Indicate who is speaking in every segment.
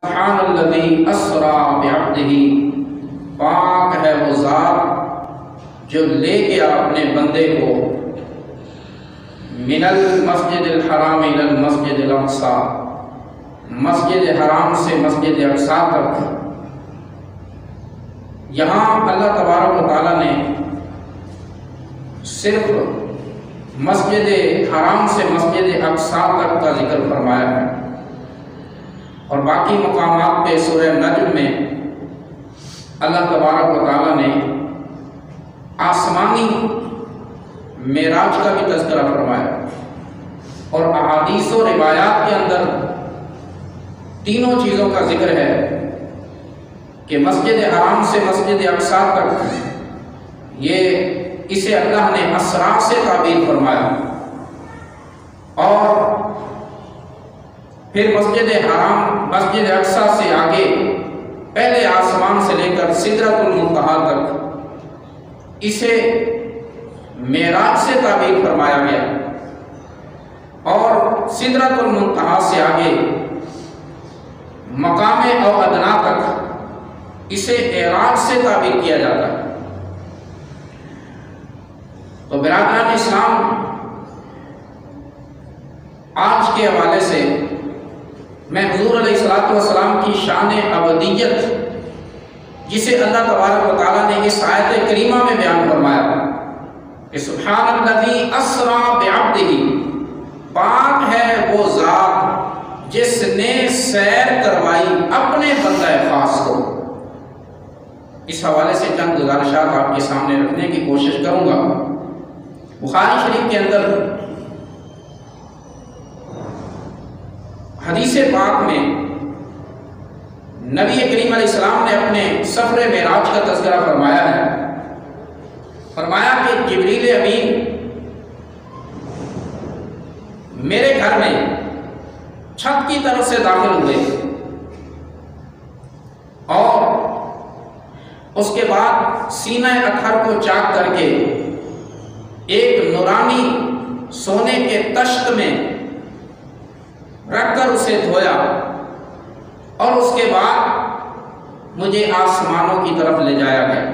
Speaker 1: سبحان الذی اسری بعبدہ، پاک ہے وہ ذات جو لے گیا اپنے بندے کو من المسجد الحرام الی المسجد الاقصی، مسجد حرام سے مسجد اقصی تک۔ یہاں اللہ تبارک و تعالیٰ نے صرف مسجد حرام سے مسجد اقصی تک کا ذکر فرمایا ہے، اور باقی مقامات پہ سورہ نجم میں اللہ تبارک و تعالیٰ نے آسمانی معراج کا بھی تذکرہ فرمایا، اور احادیث و روایات کے اندر تینوں چیزوں کا ذکر ہے کہ مسجد حرام سے مسجد اقصی تک اسے اللہ نے اسرا سے تعبیر فرمایا، اور پھر مسجد حرام مسجد اقصی سے آگے پہلے آسمان سے لے کر سدرۃ المنتہا تک اسے معراج سے تعبیر فرمایا گیا، اور سدرۃ المنتہا سے آگے مقام او ادنا تک اسے اعراج سے تعبیر کیا جاتا ہے۔ تو برادران اسلام، آج کے حوالے سے میں حضور علیہ السلام کی شان ابدیت، جسے اللہ تبارک و تعالیٰ نے اس آیت کریمہ میں بیان فرمایا کہ سبحان الذی اسری بعبدہ، پاک ہے وہ ذات جس نے سیر کروائی اپنے بندہ خاص کو۔ اس حوالے سے چند گزارشات آپ کے سامنے رکھنے کی کوشش کروں گا۔ بخاری شریف کے اندر حدیث پاک میں نبی کریم علیہ السلام نے اپنے سفر معراج کا تذکرہ فرمایا ہے۔ فرمایا کہ جبریل امین میرے گھر میں چھت کی طرف سے داخل ہوئے، اور اس کے بعد سینہ اطہر کو چاک کر کے ایک نورانی سونے کے تشت میں رکھ کر اسے دھویا، اور اس کے بعد مجھے آسمانوں کی طرف لے جایا گیا۔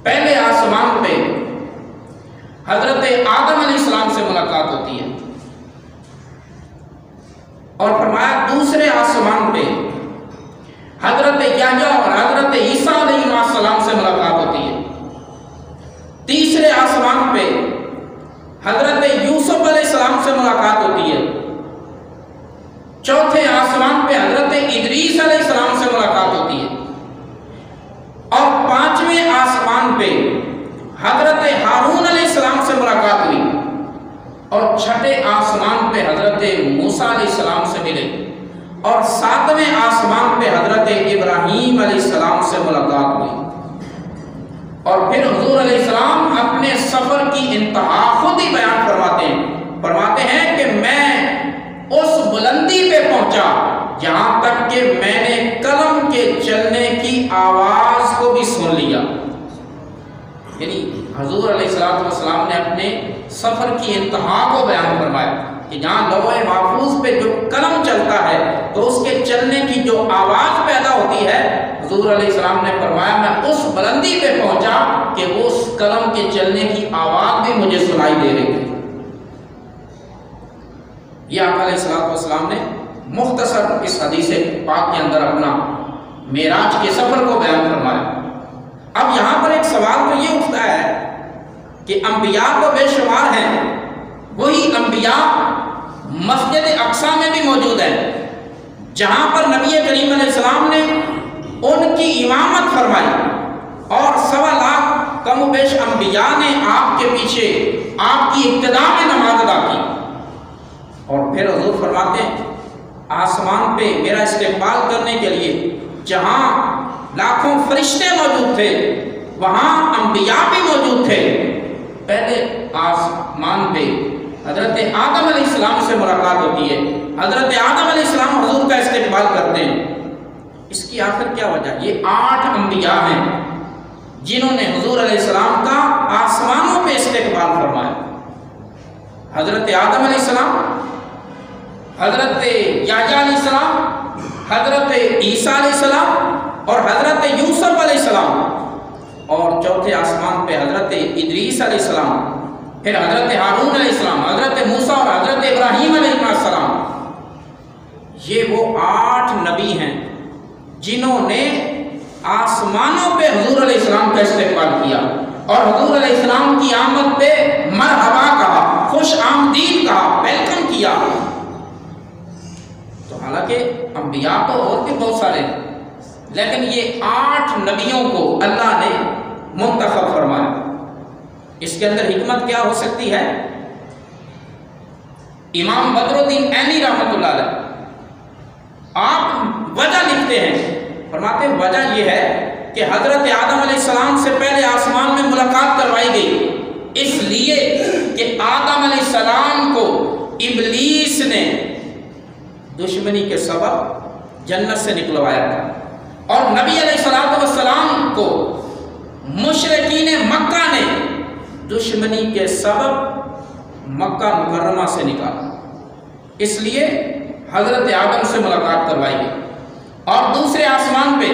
Speaker 1: پہلے آسمان پہ حضرت آدم علیہ السلام سے ملاقات ہوتی ہے، اور فرمایا دوسرے آسمان پہ حضرت یحییٰ اور حضرت عیسیٰ علیہ السلام سے ملاقات ہوتی ہے۔ تیسرے آسمان پہ حضرت یوسف علیہ السلام سے ملاقات ہوتی ہے۔ چوتھے آسمان پہ حضرت ادریس علیہ السلام سے ملاقات ہوتی ہے، اور پانچویں آسمان پہ حضرت ہارون علیہ السلام سے ملاقات ہوئی، اور چھٹے آسمان پہ حضرت موسیٰ علیہ السلام سے ملے، اور ساتویں آسمان پہ حضرت ابراہیم علیہ السلام سے ملاقات ہوئی۔ اور پھر حضور علیہ السلام اپنے سفر کی انتہا خود ہی بیان فرماتے ہیں کہ میں اس بلندی پہ پہنچا جہاں تک کہ میں نے قلم کے چلنے کی آواز کو بھی سن لیا۔ یعنی حضور علیہ السلام نے اپنے سفر کی انتہا کو بیان فرمایا کہ جہاں لوح محفوظ پہ جو قلم چلتا ہے تو اس کے چلنے کی جو آواز پیدا ہوتی ہے، حضور علیہ السلام نے فرمایا میں اس بلندی پہ پہنچا کہ اس قلم کے چلنے کی آواز بھی مجھے سنائی دے رہی تھی۔ یہ آقا علیہ السلام نے مختصر اس حدیث پاک کے اندر اپنا معراج کے سفر کو بیان فرمایا۔ اب یہاں پر ایک سوال تو یہ اٹھتا ہے کہ انبیاء تو بے شمار ہیں، وہی انبیاء مسجد اقصی میں بھی موجود ہیں، جہاں پر نبی کریم علیہ السلام نے ان کی امامت فرمائی، اور 1.25 لاکھ کم و بیش انبیاء نے آپ کے پیچھے آپ کی ابتدا میں نماز ادا کی۔ اور پھر حضور فرماتے ہیں آسمان پہ میرا استقبال کرنے کے لیے جہاں لاکھوں فرشتے موجود تھے، وہاں انبیاء بھی موجود تھے۔ پہلے آسمان پہ حضرت آدم علیہ السلام سے ملاقات ہوتی ہے، حضرت آدم علیہ السلام حضور کا استقبال کرتے ہیں۔ اس کی آخر کیا وجہ؟ یہ 8 انبیاء ہیں جنہوں نے حضور علیہ السلام کا آسمانوں پہ استقبال فرمایا۔ حضرت آدم علیہ السلام، حضرت یحییٰ علیہ السلام، حضرت عیسیٰ علیہ السلام اور حضرت یوسف علیہ السلام، اور چوتھے آسمان پہ حضرت ادریس علیہ السلام، پھر حضرت ہارون علیہ السلام، حضرت موسیٰ اور حضرت ابراہیم علیہ السلام۔ یہ وہ 8 نبی ہیں جنہوں نے آسمانوں پہ حضور علیہ السلام کا استقبال کیا اور حضور علیہ السلام کی آمد پہ مرحبا کہا، خوش آمدید کہا، ویلکم کیا۔ تو حالانکہ انبیاء تو اور بھی بہت سارے ہیں، لیکن یہ 8 نبیوں کو اللہ نے منتخب فرمایا۔ اس کے اندر حکمت کیا ہو سکتی ہے؟ امام بدر الدین عینی رحمۃ اللہ علیہ آپ وجہ لکھتے ہیں، فرماتے ہیں وجہ یہ ہے کہ حضرت آدم علیہ السلام سے پہلے آسمان میں ملاقات کروائی گئی، اس لیے کہ آدم علیہ السلام کو ابلیس نے دشمنی کے سبب جنت سے نکلوایا تھا، اور نبی علیہ السلام کو مشرکین مکہ نے دشمنی کے سبب مکہ مکرمہ سے نکالا، اس لیے حضرت آدم سے ملاقات کروائی گئی۔ اور دوسرے آسمان پہ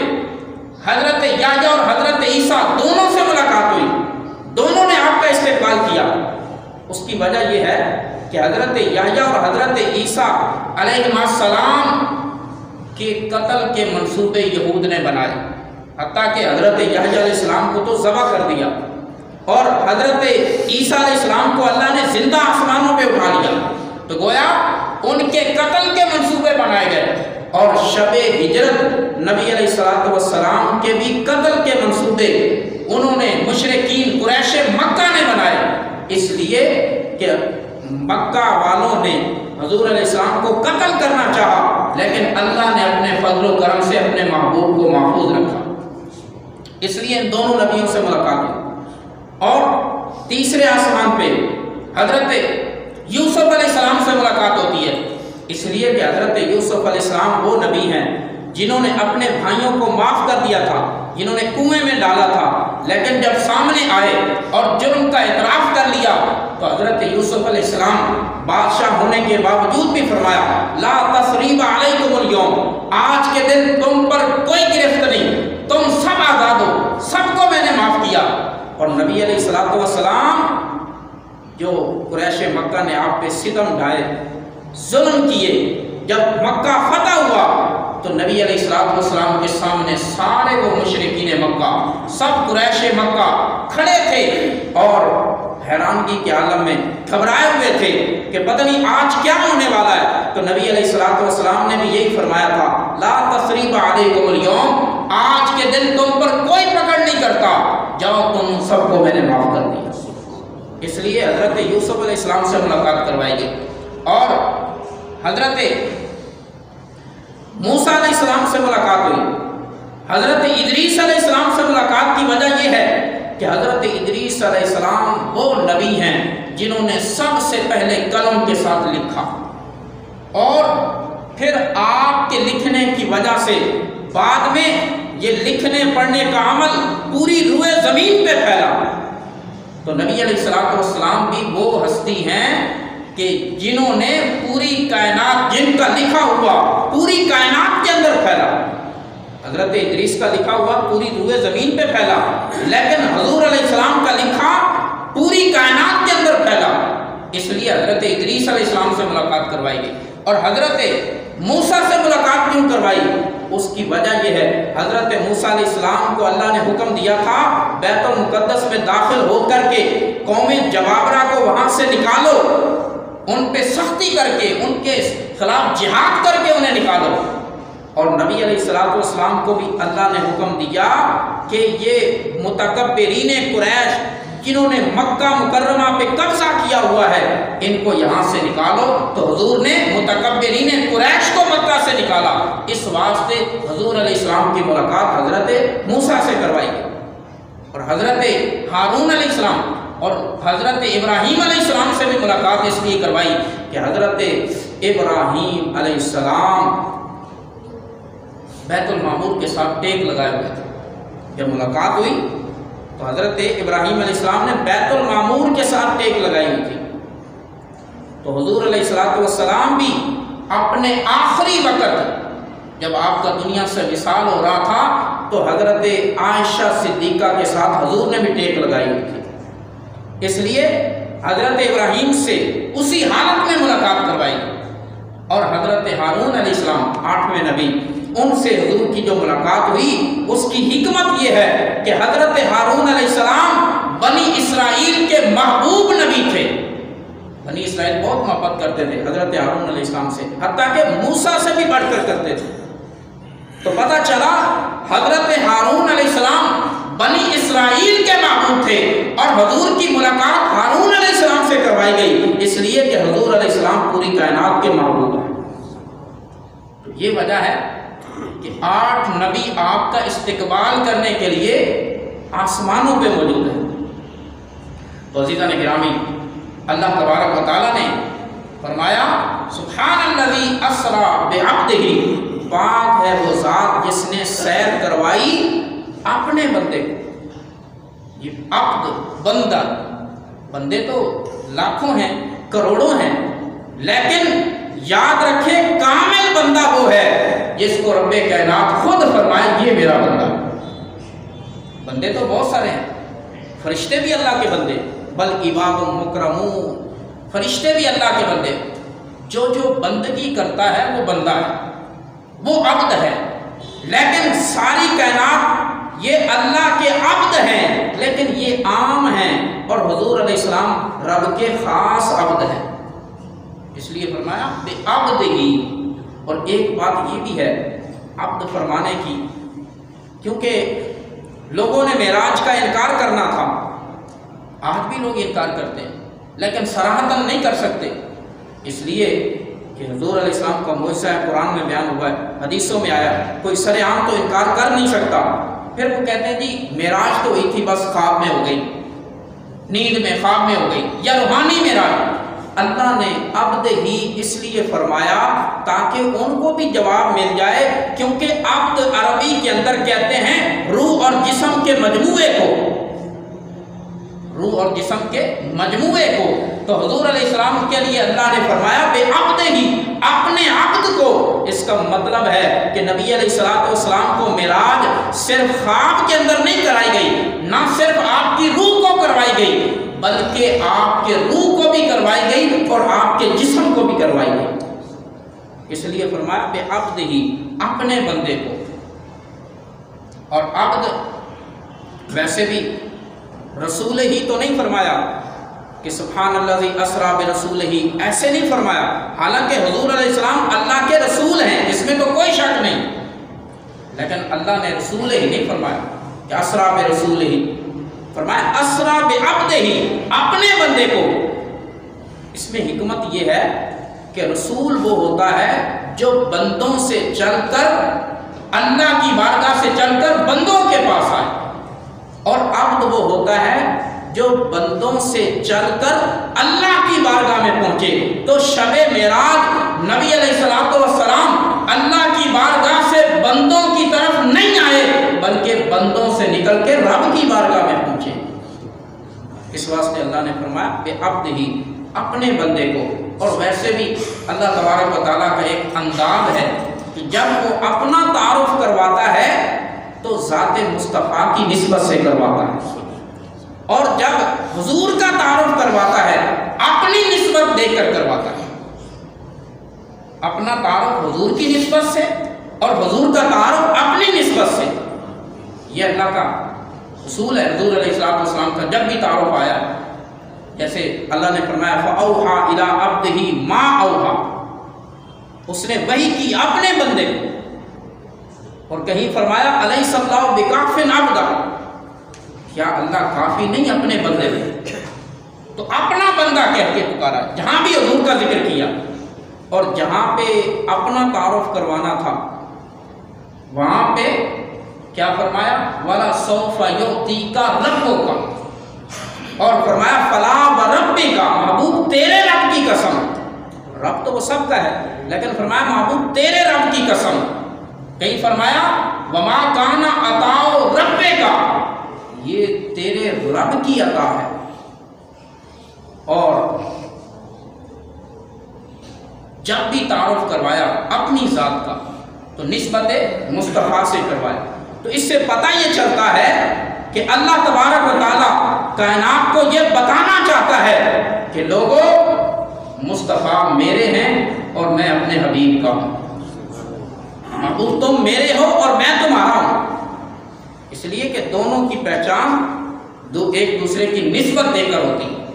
Speaker 1: حضرت یحییٰ اور حضرت عیسیٰ دونوں سے ملاقات ہوئی، دونوں نے آپ کا استقبال کیا۔ اس کی وجہ یہ ہے کہ حضرت یحییٰ اور حضرت عیسیٰ علیہ السلام کے قتل کے منصوبے یہود نے بنائے، حتیٰ کہ حضرت یحییٰ علیہ السلام کو تو ذبح کر دیا، اور حضرت عیسیٰ علیہ السلام کو اللہ نے زندہ آسمانوں پہ اٹھا لیا۔ تو گویا ان کے قتل کے منصوبے بنائے گئے، اور شب ہجرت نبی علیہ السلام کے بھی قتل کے منصوبے انہوں نے مشرکین قریش مکہ نے بنائے، اس لیے کہ مکہ والوں نے حضور علیہ السلام کو قتل کرنا چاہا، لیکن اللہ نے اپنے فضل و کرم سے اپنے محبوب کو محفوظ رکھا، اس لیے ان دونوں نبیوں سے ملاقات ہوئی۔ اور تیسرے آسمان پہ حضرت یوسف علیہ السلام سے ملاقات ہوتی ہے، اس لیے کہ حضرت یوسف علیہ السلام وہ نبی ہیں جنہوں نے اپنے بھائیوں کو معاف کر دیا تھا، جنہوں نے کنویں میں ڈالا تھا، لیکن جب سامنے آئے اور جرم کا اعتراف کر لیا تو حضرت یوسف علیہ السلام بادشاہ ہونے کے باوجود بھی فرمایا لا تثریب علیکم اليوم، آج کے دن تم پر کوئی گرفت نہیں، تم سب آزاد ہو، سب کو میں نے معاف کیا۔ اور نبی علیہ السلام جو قریش مکہ نے آپ پہ ستم ڈھائے، ظلم کیے، جب مکہ فتح ہوا تو نبی علیہ السلام کے سامنے سارے وہ مشرکین مکہ، سب قریش مکہ کھڑے تھے اور حیرانگی کے عالم میں گھبرائے ہوئے تھے کہ پتہ نہیں آج کیا ہونے والا ہے۔ تو نبی علیہ السلام نے بھی یہی فرمایا تھا لا تثریب علیکم اليوم، آج کے دن تم پر کوئی پکڑ نہیں کرتا، جاؤ تم سب کو میں نے معاف کر دیا۔ اس لیے حضرت یوسف علیہ السلام سے ملاقات کروائی گئی، اور حضرت موسیٰ علیہ السلام سے ملاقات ہوئی۔ حضرت ادریس علیہ السلام سے ملاقات کی وجہ یہ ہے کہ حضرت ادریس علیہ السلام وہ نبی ہیں جنہوں نے سب سے پہلے قلم کے ساتھ لکھا، اور پھر آپ کے لکھنے کی وجہ سے بعد میں یہ لکھنے پڑھنے کا عمل پوری روئے زمین پہ پھیلا۔ تو نبی علیہ السلام بھی وہ ہستی ہیں کہ جنہوں نے پوری کائنات، جن کا لکھا ہوا پوری کائنات کے اندر پھیلا۔ حضرت ادریس کا لکھا ہوا پوری روئے زمین پہ پھیلا، لیکن حضور علیہ السلام کا لکھا پوری کائنات کے اندر پھیلا، اس لیے حضرت ادریس علیہ السلام سے ملاقات کروائی گئی۔ اور حضرت موسیٰ سے ملاقات کیوں کروائی؟ اس کی وجہ یہ ہے حضرت موسیٰ علیہ السلام کو اللہ نے حکم دیا تھا بیت المقدس میں داخل ہو کر کے قوم جبابرہ کو وہاں سے نکالو، ان پہ سختی کر کے ان کے خلاف جہاد کر کے انہیں نکالو۔ اور نبی علیہ السلام کو بھی اللہ نے حکم دیا کہ یہ متکبرین قریش جنہوں نے مکہ مکرمہ پہ قبضہ کیا ہوا ہے ان کو یہاں سے نکالو۔ تو حضور نے متکبرین قریش کو مکہ سے نکالا، اس واسطے حضور علیہ السلام کی ملاقات حضرت موسیٰ سے کروائی گئی، اور حضرت ہارون علیہ السلام اور حضرت ابراہیم علیہ السلام سے بھی ملاقات اس لیے کروائی کہ حضرت ابراہیم علیہ السلام بیت المعمور کے ساتھ ٹیک لگائے ہوئے تھے۔ جب ملاقات ہوئی تو حضرت ابراہیم علیہ السلام نے بیت المعمور کے ساتھ ٹیک لگائی ہوئی تھی۔ تو حضور علیہ السلام بھی اپنے آخری وقت جب آپ کا دنیا سے وصال ہو رہا تھا تو حضرت عائشہ صدیقہ کے ساتھ حضور نے بھی ٹیک لگائی ہوئی تھی، اس لیے حضرت ابراہیم سے اسی حالت میں ملاقات کروائی، اور حضرت ہارون علیہ السلام 8ویں نبی، ان سے حضور کی جو ملاقات ہوئی اس کی حکمت یہ ہے کہ حضرت ہارون علیہ السلام بنی اسرائیل کے محبوب نبی تھے۔ بنی اسرائیل بہت محبت کرتے تھے حضرت ہارون علیہ السلام سے، حتیٰ کہ موسیٰ سے بھی بڑھ کر کرتے تھے۔ تو پتہ چلا حضرت ہارون علیہ السلام بنی اسرائیل کے محبوب تھے، اور حضور کی ملاقات ہارون علیہ السلام سے کروائی گئی، اس لیے کہ حضور علیہ السلام پوری کائنات کے محبوب ہیں۔ تو یہ وجہ ہے کہ 8 نبی آپ کا استقبال کرنے کے لیے آسمانوں پہ موجود ہیں۔ تو عزیزان گرامی، اللہ تبارک و تعالیٰ نے فرمایا سبحان الذی اسری بعبدہ، پاک ہے وہ ذات جس نے سیر کروائی اپنے بندے کو۔ یہ عبد، بندہ، بندے تو لاکھوں ہیں، کروڑوں ہیں، لیکن یاد رکھیں کامل بندہ وہ ہے جس کو رب کائنات خود فرمائے یہ میرا بندہ۔ بندے تو بہت سارے ہیں، فرشتے بھی اللہ کے بندے، بل عباد مکرمون، فرشتے بھی اللہ کے بندے۔ جو بندگی کرتا ہے وہ بندہ ہے، وہ عبد ہے، لیکن ساری کائنات یہ اللہ کے عبد ہیں، لیکن یہ عام ہیں، اور حضور علیہ السلام رب کے خاص عبد ہیں، اس لیے فرمایا بے عبد ہی۔ اور ایک بات یہ بھی ہے عبد فرمانے کی، کیونکہ لوگوں نے معراج کا انکار کرنا تھا، آج بھی لوگ انکار کرتے ہیں لیکن صراحتاً نہیں کر سکتے، اس لیے کہ حضور علیہ السلام کا معجزہ ہے، قرآن میں بیان ہوا ہے، حدیثوں میں آیا ہے، کوئی سر عام تو انکار کر نہیں سکتا۔ پھر وہ کہتے ہیں جی معراج تو ہوئی تھی، بس خواب میں ہو گئی، نیند میں، خواب میں ہو گئی، یا روحانی معراج۔ اللہ نے عبد ہی اس لیے فرمایا تاکہ ان کو بھی جواب مل جائے، کیونکہ عبد عربی کے اندر کہتے ہیں روح اور جسم کے مجموعے کو، روح اور جسم کے مجموعے کو۔ تو حضور علیہ السلام کے لیے اللہ نے فرمایا بے عبد ہی، اپنے عبد کو۔ اس کا مطلب ہے کہ نبی علیہ السلام کو معراج صرف خواب کے اندر نہیں کرائی گئی، نہ صرف آپ کی روح کو کروائی گئی، بلکہ آپ کے روح کو بھی کروائی گئی اور آپ کے جسم کو بھی کروائی گئی، اس لیے فرمایا بے عبد ہی، اپنے بندے کو۔ اور عبد ویسے بھی رسول ہی تو نہیں فرمایا کہ سبحان الذی اسری برسولہ، ایسے نہیں فرمایا، حالانکہ حضور علیہ السلام اللہ کے رسول ہیں، اس میں تو کوئی شک نہیں، لیکن اللہ نے رسول ہی نہیں فرمایا کہ اسری برسولہ، فرمایا اسری بعبدہ، اپنے بندے کو۔ اس میں حکمت یہ ہے کہ رسول وہ ہوتا ہے جو بندوں سے چل کر، اللہ کی بارگاہ سے چل کر بندوں کے پاس آئے، اور عبد وہ ہوتا ہے جو بندوں سے چل کر اللہ کی بارگاہ میں پہنچے۔ تو شب معراج نبی علیہ السلام اللہ کی بارگاہ سے بندوں کی طرف نہیں آئے، بلکہ بندوں سے نکل کے رب کی بارگاہ میں پہنچے، اس واسطے اللہ نے فرمایا بے عبد ہی، اپنے بندے کو۔ اور ویسے بھی اللہ تبارک و تعالیٰ کا ایک انداز ہے کہ جب وہ اپنا تعارف کرواتا ہے تو ذات مصطفیٰ کی نسبت سے کرواتا ہے، اور جب حضور کا تعارف کرواتا ہے اپنی نسبت دے کر کرواتا ہے، اپنا تعارف حضور کی نسبت سے اور حضور کا تعارف اپنی نسبت سے۔ یہ اللہ کا اصول ہے حضور علیہ السلام کا۔ جب بھی تعارف آیا، جیسے اللہ نے فرمایا فَأَوْحَا إِلَىٰ عَبْدِهِ مَا أَوْحَا، اس نے وحی کی اپنے بندے کو، اور کہیں فرمایا أَلَيْسَ اللَّهُ بِكَافٍ عَبْدَهُ، کیا اللہ کافی نہیں اپنے بندے میں؟ تو اپنا بندہ کہہ کے پکارا، جہاں بھی حضور کا ذکر کیا، اور جہاں پہ اپنا تعارف کروانا تھا وہاں پہ کیا فرمایا وَلَا سَوْفَ يُعْطِيكَ رَبُّكَ، اور فرمایا فَلَا وَرَبِّكَ، محبوب تیرے رب کی قسم، رب تو وہ سب کا ہے، لیکن فرمایا محبوب تیرے رب کی قسم۔ کہیں فرمایا وَمَا كَانَ عَطَاءُ رَبِّكَ، یہ تیرے رب کی عطا ہے۔ اور جب بھی تعارف کروایا اپنی ذات کا، تو نسبت مصطفیٰ سے کروایا۔ تو اس سے پتہ یہ چلتا ہے کہ اللہ تبارک و تعالیٰ کائنات کو یہ بتانا چاہتا ہے کہ لوگوں، مصطفیٰ میرے ہیں اور میں اپنے حبیب کا ہوں، محبوب تم میرے ہو اور میں تمہارا ہوں۔ اس لیے کہ دونوں کی پہچان ایک دوسرے کی نسبت دے کر ہوتی ہے۔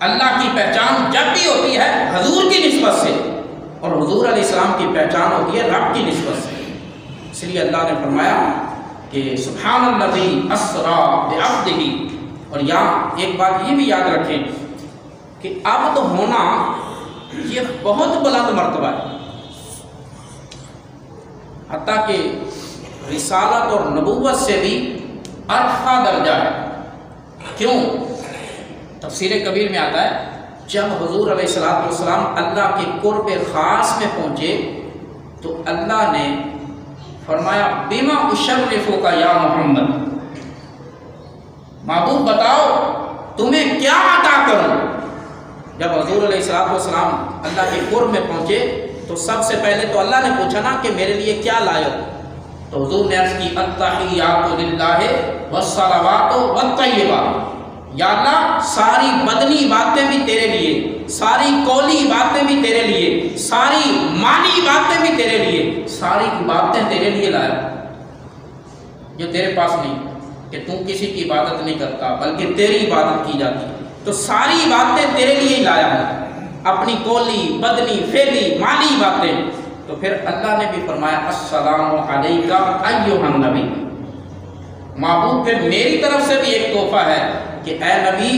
Speaker 1: اللہ کی پہچان جب بھی ہوتی ہے حضور کی نسبت سے، اور حضور علیہ السلام کی پہچان ہوتی ہے رب کی نسبت سے۔ اس لیے اللہ نے فرمایا کہ سبحان الذی اسری بعبدہ، اور یہاں ایک بات یہ بھی یاد رکھیں کہ عبد ہونا یہ بہت بلند مرتبہ ہے، حتیٰ کہ رسالت اور نبوت سے بھی ارفع درجہ ہے۔ کیوں؟ تفسیر کبیر میں آتا ہے جب حضور علیہ السلام اللہ کے قرب خاص میں پہنچے تو اللہ نے فرمایا بما اشرفک یا محمد، محبوب بتاؤ تمہیں کیا عطا کروں۔ جب حضور علیہ السلام اللہ کے قرب میں پہنچے تو سب سے پہلے تو اللہ نے پوچھا نا کہ میرے لیے کیا لائے ہو، تو حضور نے عرض کی التحیات للہ والصلوات والطیبات، یا اللہ ساری بدنی باتیں بھی تیرے لیے، ساری قولی باتیں بھی تیرے لیے، ساری مانی باتیں بھی تیرے لیے، ساری باتیں تیرے لیے لایا جو تیرے پاس نہیں، کہ تم کسی کی عبادت نہیں کرتا بلکہ تیری عبادت کی جاتی، تو ساری باتیں تیرے لیے ہی لایا ہوں، اپنی قولی بدنی فعلی مالی باتیں۔ تو پھر اللہ نے بھی فرمایا السلام علیک ایھا النبی، محبوب پھر میری طرف سے بھی ایک تحفہ ہے کہ اے نبی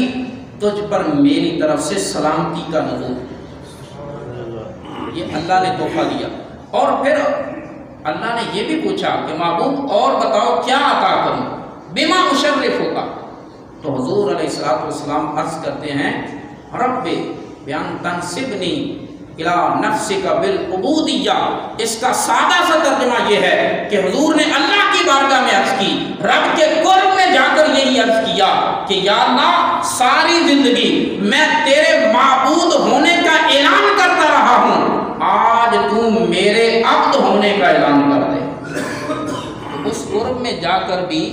Speaker 1: تجھ پر میری طرف سے سلامتی کا نزول، یہ اللہ نے تحفہ دیا۔ اور پھر اللہ نے یہ بھی پوچھا کہ محبوب اور بتاؤ کیا عطا کروں، بما اشرفک، تو حضور علیہ السلام عرض کرتے ہیں رب بیان تنسبنی الی نفسک بالعبودیہ۔ اس کا سادہ سا ترجمہ یہ ہے کہ حضور نے اللہ کی بارگاہ میں عرض کی، رب کے قرب میں جا کر یہی عرض کیا کہ یا اللہ ساری زندگی میں تیرے معبود ہونے کا اعلان کرتا رہا ہوں، آج تو میرے عبد ہونے کا اعلان کر دے۔ اس قرب میں جا کر بھی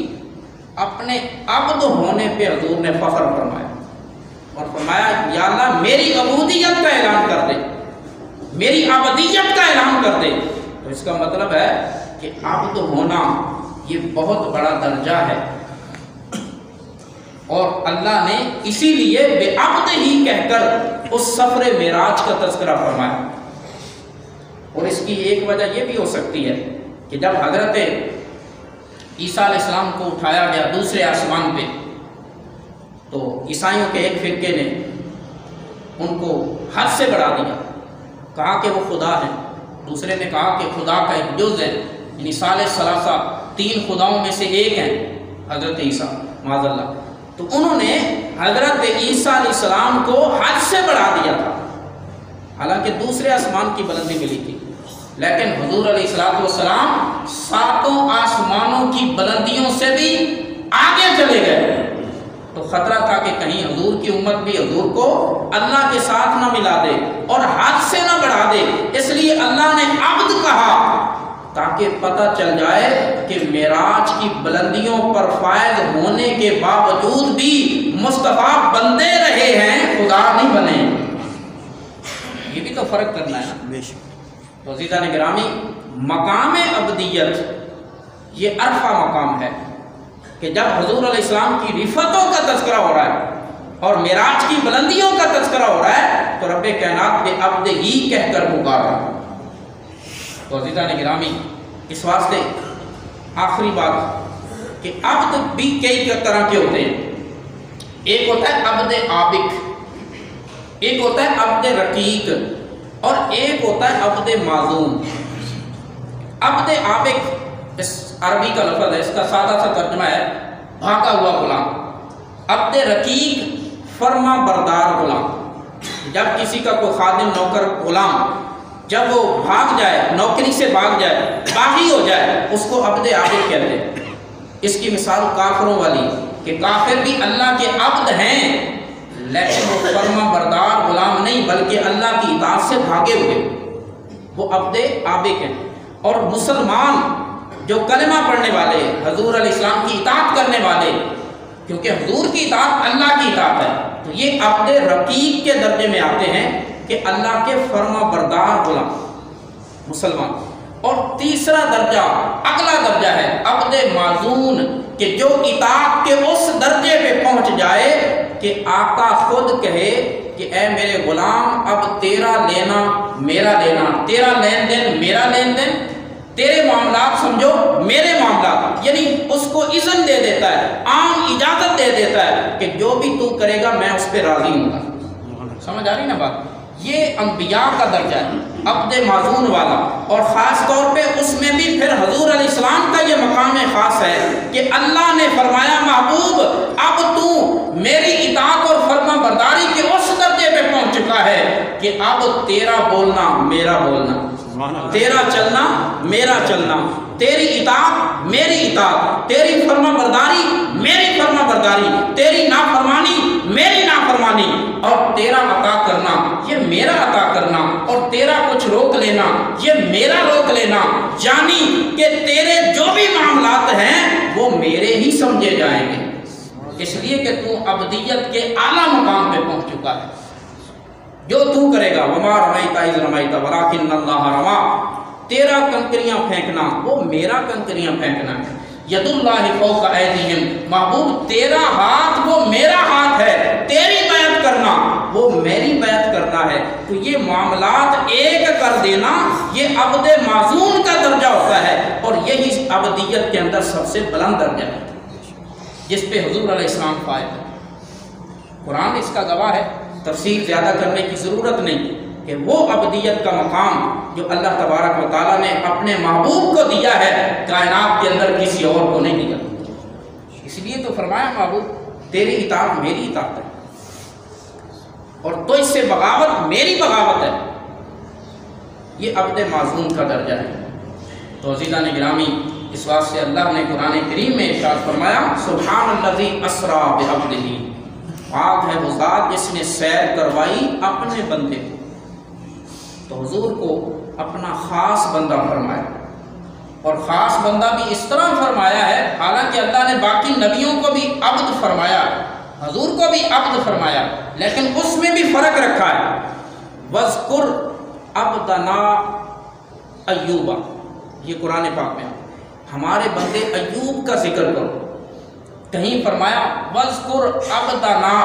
Speaker 1: اپنے عبد ہونے پہ حضور نے فخر فرمایا اور فرمایا یا اللہ میری عبودیت کا اعلان کر دے، میری عبدیت کا اعلان کر دے۔ تو اس کا مطلب ہے کہ عبد ہونا یہ بہت بڑا درجہ ہے، اور اللہ نے اسی لیے بے عبد ہی کہہ کر اس سفر معراج کا تذکرہ فرمایا۔ اور اس کی ایک وجہ یہ بھی ہو سکتی ہے کہ جب حضرت عیسیٰ علیہ السلام کو اٹھایا گیا دوسرے آسمان پہ، تو عیسائیوں کے ایک فرقے نے ان کو حد سے بڑھا دیا، کہا کہ وہ خدا ہے، دوسرے نے کہا کہ خدا کا ایک جز ہے، یعنی ثالث ثلاثہ، تین خداؤں میں سے ایک ہیں حضرت عیسیٰ معاذ اللہ۔ تو انہوں نے حضرت عیسیٰ علیہ السلام کو حد سے بڑھا دیا تھا، حالانکہ دوسرے آسمان کی بلندی ملی تھی، لیکن حضور علیہ السلام ساتوں آسمانوں کی بلندیوں سے بھی آگے چلے گئے۔ تو خطرہ تھا کہ کہیں حضور کی امت بھی حضور کو اللہ کے ساتھ نہ ملا دے اور حد سے نہ بڑھا دے، اس لیے اللہ نے عبد کہا تاکہ پتہ چل جائے کہ معراج کی بلندیوں پر فائز ہونے کے باوجود بھی مصطفیٰ بندے رہے ہیں، خدا نہیں بنے۔ یہ بھی تو فرق کرنا ہے نا۔ تو عزیزان گرامی، مقام عبدیت یہ عرفہ مقام ہے کہ جب حضور علیہ السلام کی رفتوں کا تذکرہ ہو رہا ہے اور معراج کی بلندیوں کا تذکرہ ہو رہا ہے تو رب کائنات بے عبد ہی کہہ کر پکار رہا ہے۔ تو عزیزان گرامی، اس واسطے آخری بات کہ عبد بھی کئی طرح کے ہوتے ہیں، ایک ہوتا ہے عبد عابق، ایک ہوتا ہے عبد رقیق، اور ایک ہوتا ہے عبد معزوم۔ عبد عابق اس عربی کا لفظ ہے، اس کا سادہ سا ترجمہ ہے بھاگا ہوا غلام۔ عبد رقیق فرما بردار غلام، جب کسی کا کوئی خادم نوکر غلام جب وہ بھاگ جائے، نوکری سے بھاگ جائے، باغی ہو جائے، اس کو عبد عابد کہتے ہیں۔ اس کی مثال کافروں والی کہ کافر بھی اللہ کے عبد ہیں لیکن وہ فرما بردار غلام نہیں بلکہ اللہ کی اطاعت سے بھاگے ہوئے، وہ عبد عابد ہیں۔ اور مسلمان جو کلمہ پڑھنے والے، حضور علیہ السلام کی اطاعت کرنے والے، کیونکہ حضور کی اطاعت اللہ کی اطاعت ہے، تو یہ عبد رقیق کے درجے میں آتے ہیں کہ اللہ کے فرما بردار غلام مسلمان۔ اور تیسرا درجہ، اگلا درجہ ہے عبد معزون، کہ جو اطاعت کے اس درجے پہ پہنچ جائے کہ آقا خود کہے کہ اے میرے غلام، اب تیرا لینا میرا لینا، تیرا لین دین میرا لین دین، تیرے معاملات سمجھو میرے معاملات، یعنی اس کو اذن دے دیتا ہے، عام اجازت دے دیتا ہے کہ جو بھی تو کرے گا میں اس پہ راضی ہوں گا۔ سمجھ آ رہی نا بات؟ یہ انبیاء کا درجہ ہے، عبد معزون والا، اور خاص طور پہ اس میں بھی پھر حضور علیہ السلام کا یہ مقام خاص ہے کہ اللہ نے فرمایا محبوب اب تو میری اطاعت اور فرما برداری کے اس درجے پہ پہنچ چکا ہے کہ اب تیرا بولنا میرا بولنا، تیرا چلنا میرا چلنا، تیری اطاعت میری اطاعت، تیری فرما برداری میری فرما برداری، تیری نافرمانی میری نافرمانی، اور تیرا عطا کرنا یہ میرا عطا کرنا، اور تیرا کچھ روک لینا یہ میرا روک لینا، یعنی کہ تیرے جو بھی معاملات ہیں وہ میرے ہی سمجھے جائیں گے، اس لیے کہ تو عبدیت کے اعلیٰ مقام پہ پہنچ چکا ہے۔ جو تو کرے گا وما رمیت اذ رمیت ولکن اللہ رما، تیرا کنکریاں پھینکنا وہ میرا کنکریاں پھینکنا ہے۔ ید اللہ فوق ایدیہم، محبوب تیرا ہاتھ وہ میرا ہاتھ ہے، تیری بیعت کرنا وہ میری بیعت کرنا ہے، تو یہ معاملات ایک کر دینا یہ عبد معزون کا درجہ ہوتا ہے، اور یہی عبدیت کے اندر سب سے بلند درجہ ہے جس پہ حضور علیہ السلام فائز ہے۔ قرآن اس کا گواہ ہے، تفصیل زیادہ کرنے کی ضرورت نہیں کہ وہ عبدیت کا مقام جو اللہ تبارک و تعالیٰ نے اپنے محبوب کو دیا ہے کائنات کے اندر کسی اور کو نہیں دیا، اس لیے تو فرمایا محبوب تیری اطاعت میری اطاعت ہے، اور تو اس سے بغاوت میری بغاوت ہے، یہ عبد معزون کا درجہ ہے۔ تو عزیزان گرامی، اس واسطے سے اللہ نے قرآن کریم میں ارشاد فرمایا سبحان الذی اسری بعبدہ، پاک ہے وہ ذات جس نے سیر کروائی اپنے بندے کو، تو حضور کو اپنا خاص بندہ فرمایا، اور خاص بندہ بھی اس طرح فرمایا ہے، حالانکہ اللہ نے باقی نبیوں کو بھی عبد فرمایا، حضور کو بھی عبد فرمایا، لیکن اس میں بھی فرق رکھا ہے۔ وَاذْكُرْ عَبْدَنَا ایوبا، یہ قرآن پاک میں ہمارے بندے ایوب کا ذکر کرو، کہیں فرمایا وَاذْكُرْ عَبْدَنَا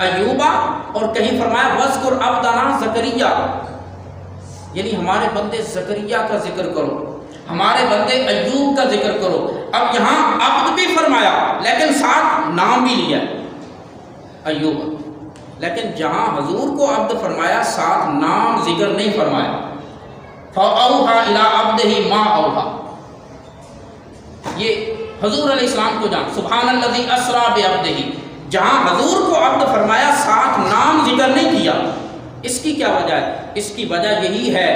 Speaker 1: ایوبا، اور کہیں فرمایا وَاذْكُرْ عَبْدَنَا زکریا، یعنی ہمارے بندے زکریہ کا ذکر کرو، ہمارے بندے ایوب کا ذکر کرو۔ اب یہاں عبد بھی فرمایا لیکن ساتھ نام بھی لیا ایوب، لیکن جہاں حضور کو عبد فرمایا ساتھ نام ذکر نہیں فرمایا۔ فَأَوْحَى إِلَىٰ عَبْدِهِ مَا أَوْحَى، یہ حضور علیہ السلام کو جان سبحان الذی اسری بعبدہ، جہاں حضور کو عبد فرمایا ساتھ نام ذکر نہیں کیا، اس کی کیا وجہ ہے؟ اس کی وجہ یہی ہے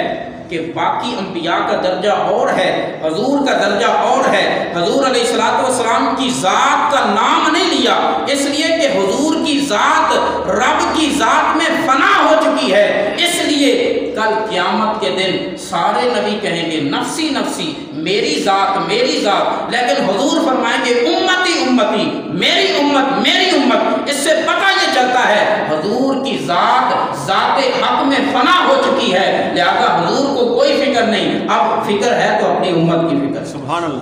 Speaker 1: کہ باقی انبیاء کا درجہ اور ہے، حضور کا درجہ اور ہے، حضور علیہ السلام کی ذات کا نام نہیں لیا، اس لیے کہ حضور کی ذات رب کی ذات میں فنا ہو چکی ہے، اس لیے کل قیامت کے دن سارے نبی کہیں گے نفسی نفسی، میری ذات میری ذات، لیکن حضور فرمائیں گے امتی امتی، میری امت میری امت۔ اس سے پتہ یہ چلتا ہے حضور کی ذات ذات حق میں فنا ہو چکی ہے، لہذا حضور کو کوئی فکر نہیں، اب فکر ہے تو اپنی امت کی فکر۔ سبحان اللہ۔